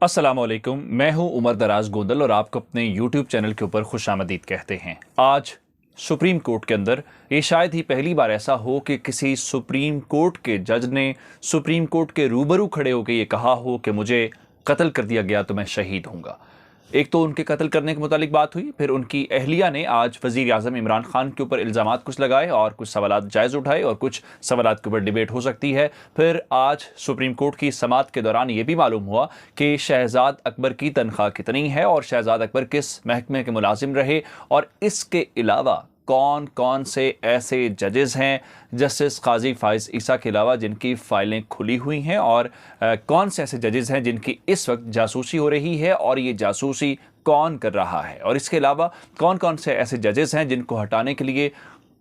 अस्सलामुअलैकुम, मैं हूं उमर दराज गोंदल और आपको अपने यूट्यूब चैनल के ऊपर खुशामदीद कहते हैं। आज सुप्रीम कोर्ट के अंदर ये शायद ही पहली बार ऐसा हो कि किसी सुप्रीम कोर्ट के जज ने सुप्रीम कोर्ट के रूबरू खड़े होकर ये कहा हो कि मुझे कत्ल कर दिया गया तो मैं शहीद हूँगा। एक तो उनके कत्ल करने के मुतालिक बात हुई, फिर उनकी अहलिया ने आज वज़ीर आज़म इमरान खान के ऊपर इल्ज़ामात कुछ लगाए और कुछ सवालात जायज़ उठाए और कुछ सवालात के ऊपर डिबेट हो सकती है। फिर आज सुप्रीम कोर्ट की समाअत के दौरान ये भी मालूम हुआ कि शहजाद अकबर की तनख्वाह कितनी है और शहजाद अकबर किस महकमे के मुलाजिम रहे, और इसके अलावा कौन कौन से ऐसे जजेस हैं जस्टिस काजी फाइज ईसा के अलावा जिनकी फाइलें खुली हुई हैं, और कौन से ऐसे जजेस हैं जिनकी इस वक्त जासूसी हो रही है और ये जासूसी कौन कर रहा है, और इसके अलावा कौन कौन से ऐसे जजेस हैं जिनको हटाने के लिए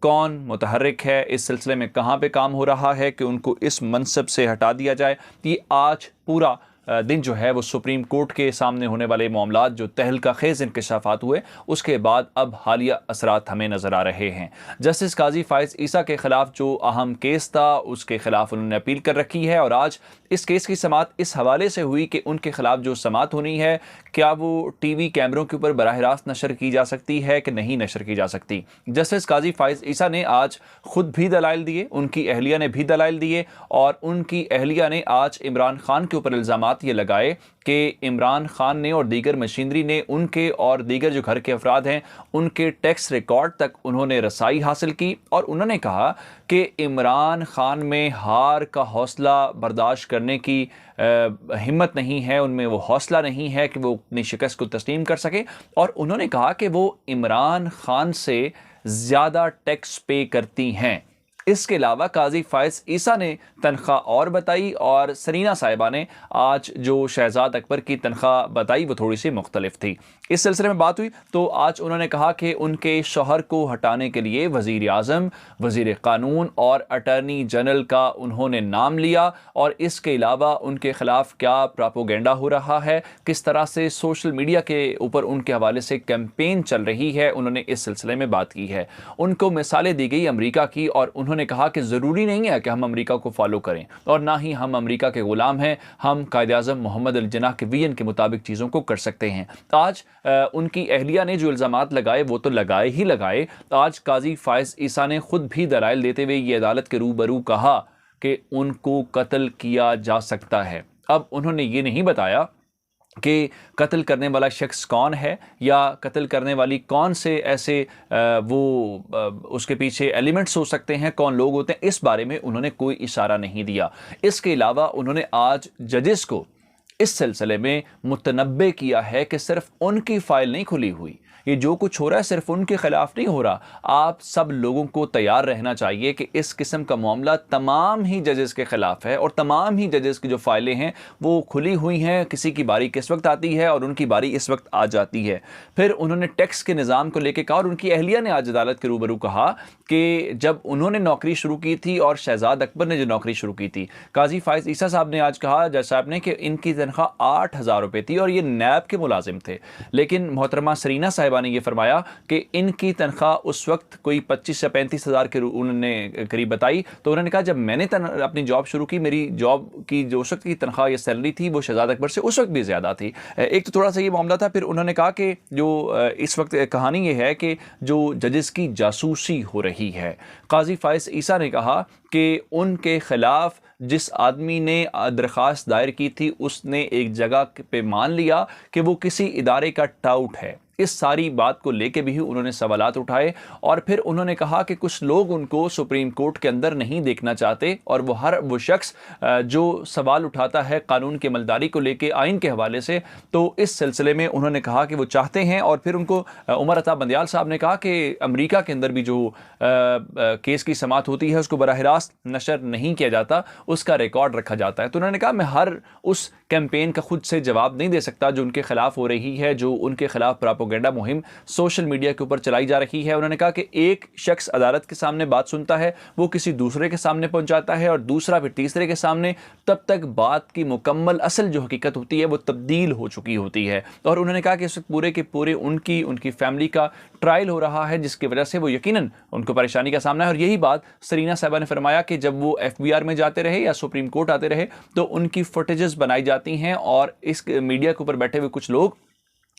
कौन मुतहर्रिक है, इस सिलसिले में कहाँ पे काम हो रहा है कि उनको इस मनसब से हटा दिया जाए। ये आज पूरा दिन जो है वो सुप्रीम कोर्ट के सामने होने वाले मामलात जो तहलका खेज़ इंकशाफात हुए उसके बाद अब हालिया असरात हमें नज़र आ रहे हैं। जस्टिस काजी फाइज ईसा के ख़िलाफ़ जो अहम केस था उसके ख़िलाफ़ उन्होंने अपील कर रखी है, और आज इस केस की समाअत इस हवाले से हुई कि उनके ख़िलाफ़ जो समाअत होनी है क्या वो टीवी कैमरों के ऊपर बराह रास्त नशर की जा सकती है कि नहीं नशर की जा सकती। जस्टिस काजी फाइज ईसा ने आज ख़ुद भी दलाइल दिए, उनकी अहलिया ने भी दलाइल दिए, और उनकी अहलिया ने आज इमरान खान के ऊपर इल्ज़ामात ये लगाए कि इमरान खान ने और दीगर मशीनरी ने उनके और दीगर जो घर के अफराद हैं उनके टैक्स रिकॉर्ड तक उन्होंने रसाई हासिल की, और उन्होंने कहा कि इमरान खान में हार का हौसला बर्दाश्त करने की हिम्मत नहीं है, उनमें वो हौसला नहीं है कि वो अपनी शिकस्त को तस्लीम कर सके, और उन्होंने कहा कि वो इमरान खान से ज़्यादा टैक्स पे करती हैं। इसके अलावा काजी फाइज ईसा ने तनख्वाह और बताई, और सरीना साहिबा ने आज जो शहजाद अकबर की तनख्वाह बताई वो थोड़ी सी मुख्तलिफ थी। इस सिलसिले में बात हुई तो आज उन्होंने कहा कि उनके शौहर को हटाने के लिए वज़ीर आज़म, वज़ीर क़ानून और अटर्नी जनरल का उन्होंने नाम लिया, और इसके अलावा उनके ख़िलाफ़ क्या प्रोपेगेंडा हो रहा है, किस तरह से सोशल मीडिया के ऊपर उनके हवाले से कैंपेन चल रही है, उन्होंने इस सिलसिले में बात की है। उनको मिसालें दी गई अमरीका की, और उन्होंने कहा कि ज़रूरी नहीं है कि हम अमरीका को फॉलो करें और ना ही हम अमरीका के ग़ुलाम हैं, हम कायद-ए-आज़म मोहम्मद अली जिन्नाह के विजन के मुताबिक चीज़ों को कर सकते हैं। आज उनकी अहलिया ने जो इल्ज़ामात लगाए वो तो लगाए ही लगाए। आज काजी फाइज ईसा ने ख़ुद भी दलाइल देते हुए ये अदालत के रूबरू कहा कि उनको कत्ल किया जा सकता है। अब उन्होंने ये नहीं बताया कि कत्ल करने वाला शख्स कौन है या कत्ल करने वाली कौन से ऐसे उसके पीछे एलिमेंट्स हो सकते हैं, कौन लोग होते हैं, इस बारे में उन्होंने कोई इशारा नहीं दिया। इसके अलावा उन्होंने आज जजेस को इस सिलसिले में मुतनब्बे किया है कि सिर्फ उनकी फाइल नहीं खुली हुई, ये जो कुछ हो रहा है सिर्फ उनके खिलाफ नहीं हो रहा। आप सब लोगों को तैयार रहना चाहिए कि इस किस्म का मामला तमाम ही जजेस के खिलाफ है, और तमाम ही जजेस की जो फाइलें हैं वो खुली हुई हैं। किसी की बारी किस वक्त आती है और उनकी बारी इस वक्त आ जाती है। फिर उन्होंने टैक्स के निज़ाम को लेकर कहा, और उनकी अहलिया ने आज अदालत के रूबरू कहा कि जब उन्होंने नौकरी शुरू की थी और शहजाद अकबर ने जो नौकरी शुरू की थी, काजी फाइज ईसा साहब ने आज कहा, जज साहब ने, कि इनकी तनख्वाह 8,000 रुपये थी और ये नैब के मुलाजिम थे। लेकिन मोहतरमा सरीना साहिबा ने यह फरमाया कि इनकी तनख्वाह उस वक्त कोई 25 या 35 हज़ार के उन्होंने करीब बताई। तो उन्होंने कहा जब मैंने अपनी जॉब शुरू की, मेरी जॉब की जो उस वक्त की तनख्वाह या सैलरी थी वो शहजाद अकबर से उस वक्त भी ज़्यादा थी। एक तो थोड़ा सा ये मामला था। फिर उन्होंने कहा कि जो इस वक्त कहानी ये है कि जो जजेस की जासूसी हो रही है, काजी फाइज ईसा ने कहा कि उनके खिलाफ जिस आदमी ने दरख्वास्त दायर की थी उसने एक जगह पे मान लिया कि वो किसी इदारे का टाउट है। इस सारी बात को लेके भी उन्होंने सवालात उठाए, और फिर उन्होंने कहा कि कुछ लोग उनको सुप्रीम कोर्ट के अंदर नहीं देखना चाहते, और वो शख्स जो सवाल उठाता है कानून की अमलदारी को लेके आइन के हवाले से, तो इस सिलसिले में उन्होंने कहा कि वो चाहते हैं। और फिर उनको उमर अता बंदियाल साहब ने कहा कि अमरीका के अंदर भी जो केस की समाअत होती है उसको बराह रास्त नशर नहीं किया जाता, उसका रिकॉर्ड रखा जाता है। तो उन्होंने कहा मैं हर उस कैंपेन का खुद से जवाब नहीं दे सकता जो उनके खिलाफ हो रही है, जो उनके खिलाफ प्रोपेगेंडा मुहिम सोशल मीडिया के ऊपर चलाई जा रही है। उन्होंने कहा कि एक शख्स अदालत के सामने बात सुनता है, वो किसी दूसरे के सामने पहुंचाता है और दूसरा फिर तीसरे के सामने, तब तक बात की मुकम्मल असल जो हकीकत होती है वो तब्दील हो चुकी होती है। और उन्होंने कहा कि इस पूरे के पूरे उनकी फैमिली का ट्रायल हो रहा है, जिसकी वजह से वो यकीनन उनको परेशानी का सामना है। और यही बात सरीना साहिबा ने फरमाया कि जब वो FBI में जाते रहे या सुप्रीम कोर्ट आते रहे तो उनकी फुटेजेस बनाई जाती हैं और इस मीडिया के ऊपर बैठे हुए कुछ लोग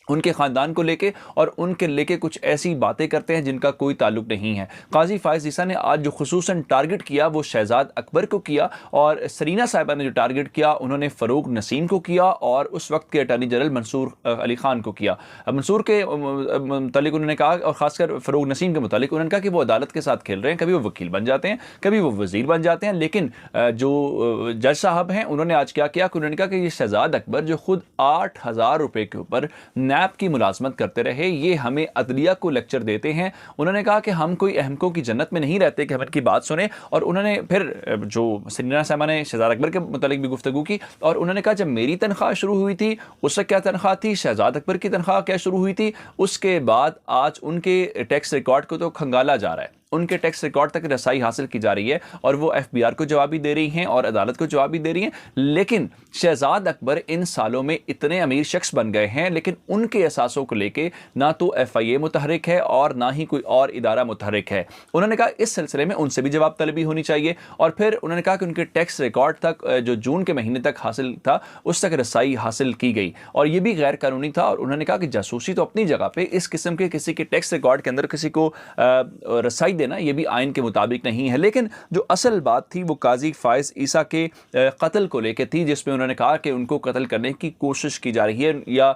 उनके ख़ानदान को लेके और उनके लेके कुछ ऐसी बातें करते हैं जिनका कोई ताल्लुक नहीं है। काजी फायज़ ईसा ने आज जो खुसूसन टारगेट किया वो शहजाद अकबर को किया, और सरीना साहिबा ने जो टारगेट किया उन्होंने फ़रूक नसीम को किया और उस वक्त के अटॉर्नी जनरल मंसूर अली ख़ान को किया। मंसूर के मुतालिक उन्होंने कहा, और ख़ासकर फ़रूक नसीम के मुतालिक उन्होंने कहा कि वो अदालत के साथ खेल रहे हैं, कभी वो वकील बन जाते हैं, कभी वो वज़ीर बन जाते हैं। लेकिन जो जज साहब हैं उन्होंने आज क्या किया कि उन्होंने कहा कि ये शहजाद अकबर जो खुद 8,000 रुपये के ऊपर नैब की मुलाजमत करते रहे, ये हमें अदलिया को लेक्चर देते हैं। उन्होंने कहा कि हम कोई अहमकों की जन्नत में नहीं रहते कि हम इनकी बात सुने। और उन्होंने फिर जो सरीना साहिबा ने शहजाद अकबर के मुतालिक भी गुफ्तगू की और उन्होंने कहा जब मेरी तनख्वाह शुरू हुई थी उससे क्या तनख्वाह थी, शहजाद अकबर की तनख्वाह क्या शुरू हुई थी, उसके बाद आज उनके टैक्स रिकॉर्ड को तो खंगाला जा रहा है, उनके टैक्स रिकॉर्ड तक रसाई हासिल की जा रही है और वो एफबीआर को जवाब भी दे रही हैं और अदालत को जवाब भी दे रही हैं। लेकिन शहजाद अकबर इन सालों में इतने अमीर शख्स बन गए हैं, लेकिन उनके असासों को लेके ना तो एफआईए मुतहरिक है और ना ही कोई और इदारा मुतहरिक है। उन्होंने कहा इस सिलसिले में उनसे भी जवाब तलबी होनी चाहिए। और फिर उन्होंने कहा कि उनके टैक्स रिकॉर्ड तक जो जून के महीने तक हासिल था उस तक रसाई हासिल की गई और ये भी गैर कानूनी था। और उन्होंने कहा कि जासूसी तो अपनी जगह पे, इस किस्म के किसी के टैक्स रिकॉर्ड के अंदर किसी को रसाई देना ये भी आइन के मुताबिक नहीं है। लेकिन जो असल बात थी वो काजी फायज़ ईसा के कत्ल को लेकर थी, जिसमें उन्होंने कहा कि उनको कत्ल करने की कोशिश की जा रही है या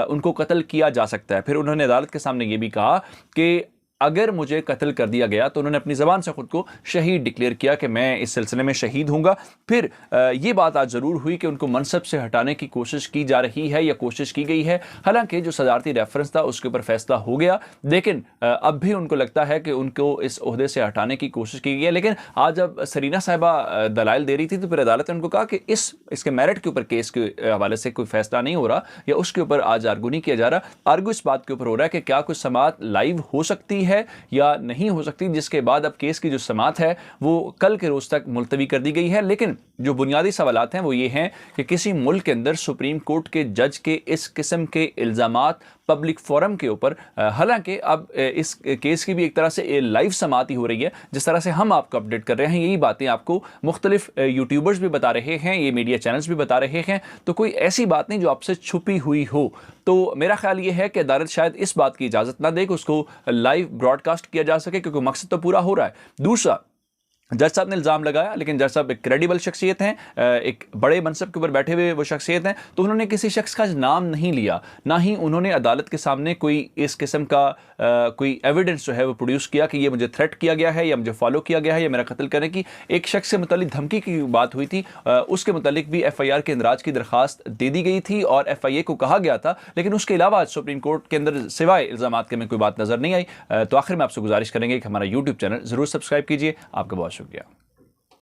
उनको कत्ल किया जा सकता है। फिर उन्होंने अदालत के सामने ये भी कहा कि अगर मुझे कत्ल कर दिया गया, तो उन्होंने अपनी ज़बान से ख़ुद को शहीद डिक्लेयर किया कि मैं इस सिलसिले में शहीद हूँगा। फिर ये बात आज ज़रूर हुई कि उनको मनसब से हटाने की कोशिश की जा रही है या कोशिश की गई है। हालांकि जो सदारती रेफरेंस था उसके ऊपर फैसला हो गया, लेकिन अब भी उनको लगता है कि उनको इस ओहदे से हटाने की कोशिश की गई है। लेकिन आज जब सरीना साहिबा दलाइल दे रही थी तो फिर अदालत ने उनको कहा कि इसके मेरिट के ऊपर केस के हवाले से कोई फैसला नहीं हो रहा या उसके ऊपर आज आर्गू नहीं किया जा रहा। आर्गू इस बात के ऊपर हो रहा है कि क्या कुछ समाअत लाइव हो सकती है या नहीं हो सकती, जिसके बाद अब केस की जो समाअत है वो कल के रोज तक मुलतवी कर दी गई है। लेकिन जो बुनियादी सवालात हैं वो ये हैं कि किसी मुल्क के अंदर सुप्रीम कोर्ट के जज के इस किस्म के इल्ज़ामात पब्लिक फोरम के ऊपर, हालांकि अब इस केस की भी एक तरह से लाइव समाअत ही हो रही है, जिस तरह से हम आपको अपडेट कर रहे हैं, यही बातें आपको मुख्तलिफ यूट्यूबर्स भी बता रहे हैं, ये मीडिया चैनल्स भी बता रहे हैं। तो कोई ऐसी बात नहीं जो आपसे छुपी हुई हो। तो मेरा ख्याल ये है कि अदालत शायद इस बात की इजाज़त ना दे कि उसको लाइव ब्रॉडकास्ट किया जा सके, क्योंकि मकसद तो पूरा हो रहा है। दूसरा, जज साहब ने इल्ज़ाम लगाया, लेकिन जज साहब एक क्रेडिबल शख्सियत हैं, एक बड़े मनसब के ऊपर बैठे हुए वो शख्सियत हैं, तो उन्होंने किसी शख्स का नाम नहीं लिया, ना ही उन्होंने अदालत के सामने कोई इस किस्म का कोई एविडेंस जो है वो प्रोड्यूस किया कि ये मुझे थ्रेट किया गया है या मुझे फॉलो किया गया है या मेरा कत्ल करने की। एक शख्स से मुतालिक धमकी की बात हुई थी, उसके मुतालिक भी FIR के इंदराज की दरखास्त दे दी गई थी और FIA को कहा गया था, लेकिन उसके अलावा आज सुप्रीम कोर्ट के अंदर सिवाय इल्ज़ामात के में कोई बात नज़र नहीं आई। तो आखिर में आपसे गुजारिश करेंगे कि हमारा यूट्यूब चैनल ज़रूर सब्सक्राइब कीजिए। आपका बहुत शुक्रिया।